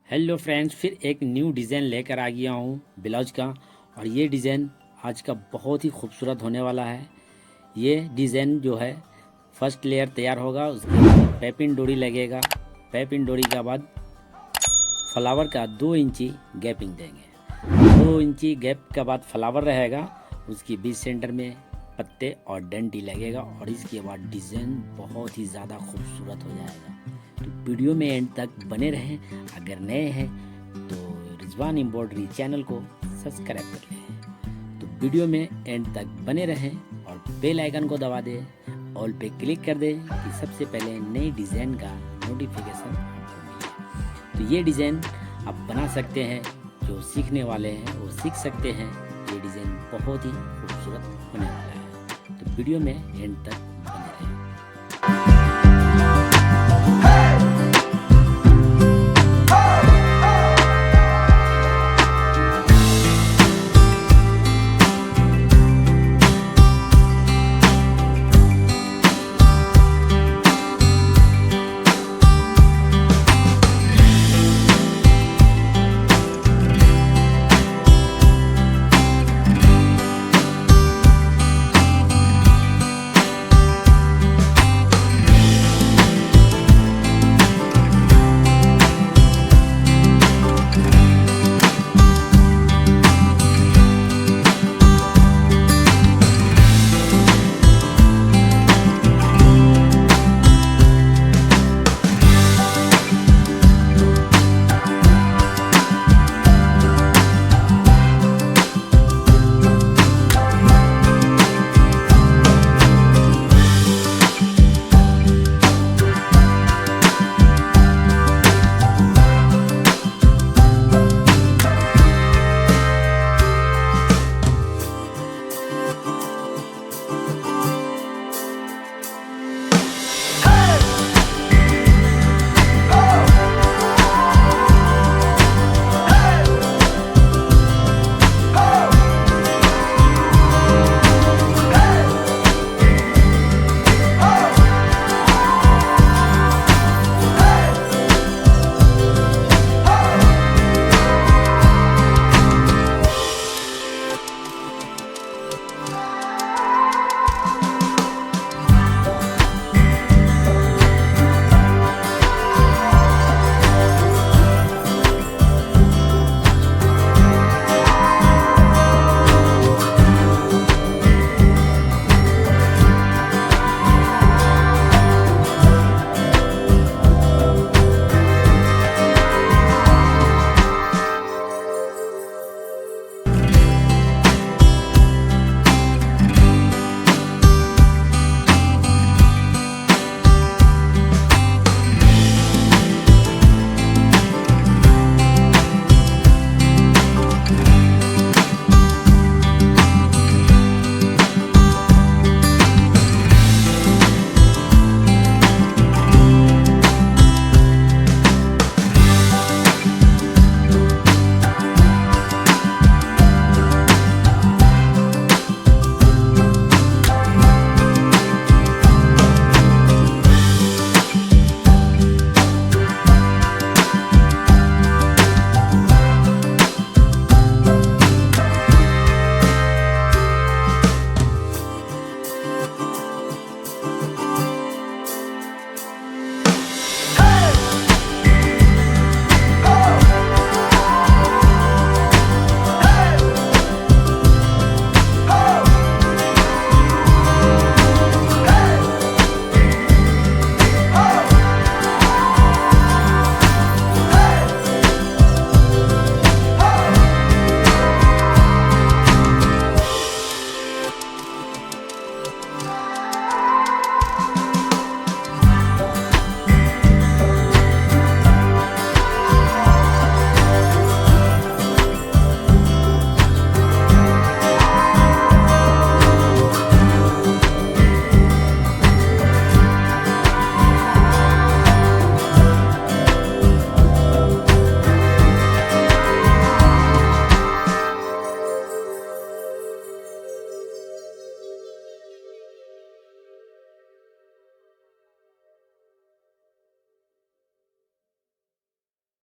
Hello friends, फिर एक new design लेकर आ गया हूँ ब्लाउज का। और ये डिज़ाइन आज का बहुत ही खूबसूरत होने वाला है। ये डिज़ाइन जो है फर्स्ट लेयर तैयार होगा, उसके बाद पैपिन डोरी लगेगा। पैपिन डोरी के बाद फ्लावर का 2 इंची गैपिंग देंगे। 2 इंची गैप के बाद फ्लावर रहेगा, उसके बीच सेंटर में पत्ते और डंडी लगेगा और इसके बाद डिज़ाइन बहुत ही ज़्यादा खूबसूरत हो जाएगा। तो वीडियो में एंड तक बने रहें। अगर नए हैं तो रिजवान एम्ब्रॉयडरी चैनल को सब्सक्राइब कर लें। तो वीडियो में एंड तक बने रहें और बेल आइकन को दबा दें, ऑल पे क्लिक कर दें कि सबसे पहले नई डिज़ाइन का नोटिफिकेशन आपको मिले। तो ये डिज़ाइन आप बना सकते हैं, जो सीखने वाले हैं वो सीख सकते हैं। ये डिज़ाइन बहुत ही खूबसूरत होने वाला है। तो वीडियो में एंड तक